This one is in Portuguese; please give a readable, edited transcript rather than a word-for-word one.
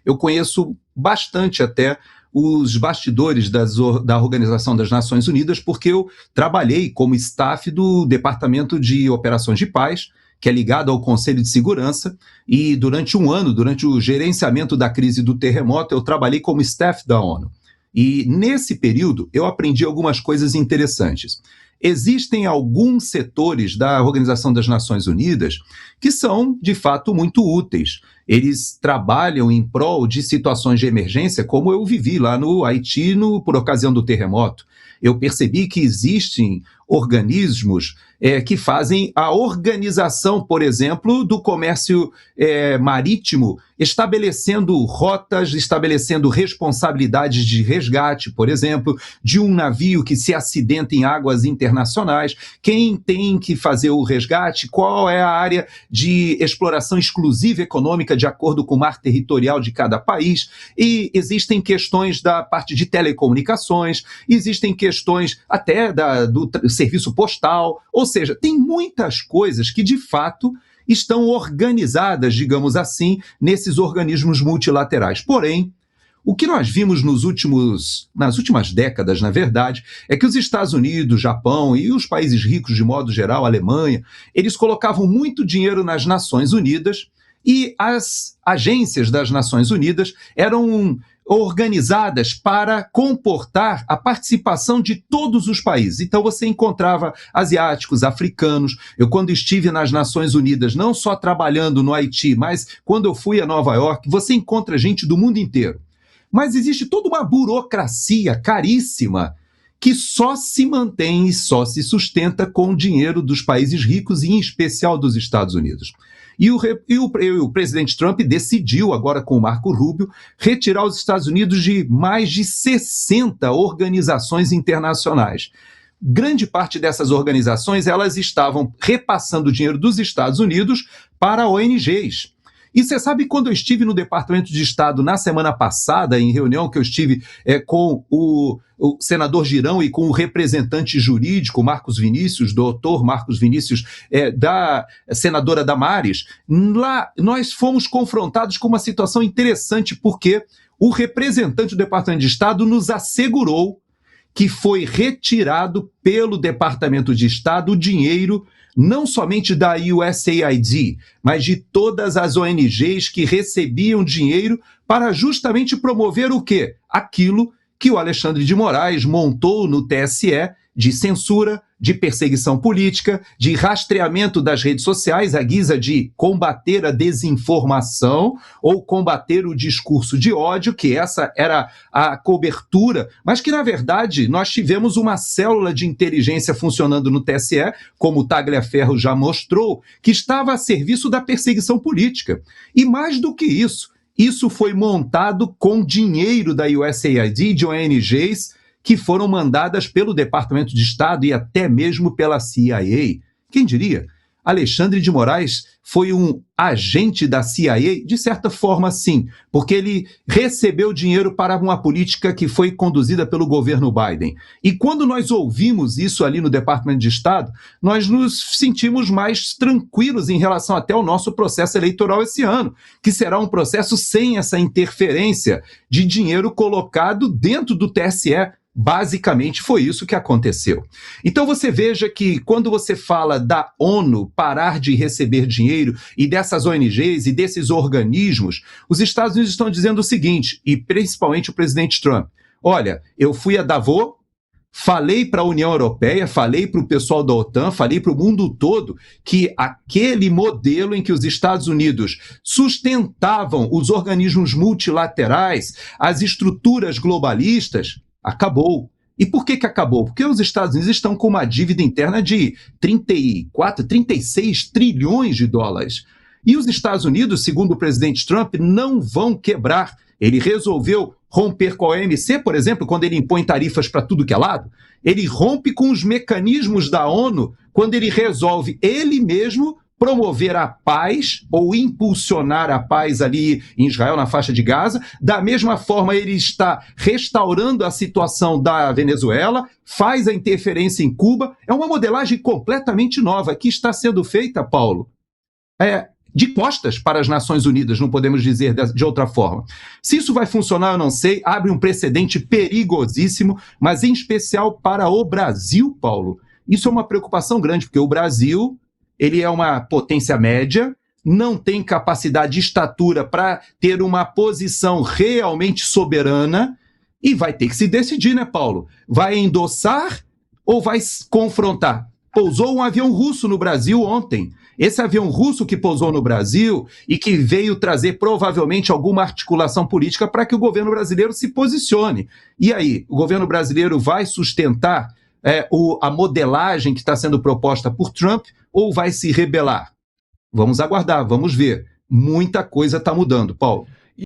Eu conheço bastante até os bastidores da Organização das Nações Unidas, porque eu trabalhei como staff do Departamento de Operações de Paz, que é ligado ao Conselho de Segurança, e durante um ano, durante o gerenciamento da crise do terremoto, eu trabalhei como staff da ONU. E nesse período eu aprendi algumas coisas interessantes. Existem alguns setores da Organização das Nações Unidas que são, de fato, muito úteis. Eles trabalham em prol de situações de emergência, como eu vivi lá no Haiti por ocasião do terremoto. Eu percebi que existem organismos que fazem a organização, por exemplo, do comércio marítimo, estabelecendo rotas, estabelecendo responsabilidades de resgate, por exemplo, de um navio que se acidenta em águas internacionais, quem tem que fazer o resgate, qual é a área de exploração exclusiva econômica de acordo com o mar territorial de cada país, e existem questões da parte de telecomunicações, existem questões até do serviço postal, ou seja, tem muitas coisas que, de fato, estão organizadas, digamos assim, nesses organismos multilaterais. Porém, o que nós vimos nas últimas décadas, na verdade, é que os Estados Unidos, Japão e os países ricos, de modo geral, a Alemanha, eles colocavam muito dinheiro nas Nações Unidas e as agências das Nações Unidas eram organizadas para comportar a participação de todos os países. Então você encontrava asiáticos, africanos. Eu, quando estive nas Nações Unidas, não só trabalhando no Haiti, mas quando eu fui a Nova York, você encontra gente do mundo inteiro. Mas existe toda uma burocracia caríssima que só se mantém e só se sustenta com o dinheiro dos países ricos, e em especial dos Estados Unidos. E o presidente Trump decidiu, agora com o Marco Rubio, retirar os Estados Unidos de mais de 60 organizações internacionais. Grande parte dessas organizações, elas estavam repassando o dinheiro dos Estados Unidos para ONGs. E você sabe, quando eu estive no Departamento de Estado na semana passada, em reunião que eu estive com o senador Girão e com o representante jurídico, Marcos Vinícius, doutor Marcos Vinícius, da senadora Damares, lá nós fomos confrontados com uma situação interessante, porque o representante do Departamento de Estado nos assegurou que foi retirado pelo Departamento de Estado o dinheiro não somente da USAID, mas de todas as ONGs que recebiam dinheiro para justamente promover o quê? Aquilo que o Alexandre de Moraes montou no TSE de censura, de perseguição política, de rastreamento das redes sociais à guisa de combater a desinformação ou combater o discurso de ódio, que essa era a cobertura, mas que, na verdade, nós tivemos uma célula de inteligência funcionando no TSE, como o Tagliaferro já mostrou, que estava a serviço da perseguição política. E mais do que isso foi montado com dinheiro da USAID, de ONGs, que foram mandadas pelo Departamento de Estado e até mesmo pela CIA. Quem diria? Alexandre de Moraes foi um agente da CIA, de certa forma sim, porque ele recebeu dinheiro para uma política que foi conduzida pelo governo Biden. E quando nós ouvimos isso ali no Departamento de Estado, nós nos sentimos mais tranquilos em relação até ao nosso processo eleitoral esse ano, que será um processo sem essa interferência de dinheiro colocado dentro do TSE. Basicamente foi isso que aconteceu. Então você veja que quando você fala da ONU parar de receber dinheiro e dessas ONGs e desses organismos, os Estados Unidos estão dizendo o seguinte, e principalmente o presidente Trump: olha, eu fui a Davos, falei para a União Europeia, falei para o pessoal da OTAN, falei para o mundo todo que aquele modelo em que os Estados Unidos sustentavam os organismos multilaterais, as estruturas globalistas, acabou. E por que acabou? Porque os Estados Unidos estão com uma dívida interna de 34, 36 trilhões de dólares. E os Estados Unidos, segundo o presidente Trump, não vão quebrar. Ele resolveu romper com a OMC, por exemplo, quando ele impõe tarifas para tudo que é lado. Ele rompe com os mecanismos da ONU quando ele resolve ele mesmo promover a paz ou impulsionar a paz ali em Israel, na faixa de Gaza. Da mesma forma, ele está restaurando a situação da Venezuela, faz a interferência em Cuba. É uma modelagem completamente nova que está sendo feita, Paulo, de costas para as Nações Unidas, não podemos dizer de outra forma. Se isso vai funcionar, eu não sei, abre um precedente perigosíssimo, mas em especial para o Brasil, Paulo. Isso é uma preocupação grande, porque o Brasil, ele é uma potência média, não tem capacidade de estatura para ter uma posição realmente soberana e vai ter que se decidir, né, Paulo? Vai endossar ou vai confrontar? Pousou um avião russo no Brasil ontem. Esse avião russo que pousou no Brasil e que veio trazer provavelmente alguma articulação política para que o governo brasileiro se posicione. E aí, o governo brasileiro vai sustentar a modelagem que está sendo proposta por Trump ou vai se rebelar? Vamos aguardar, vamos ver. Muita coisa está mudando, Paulo.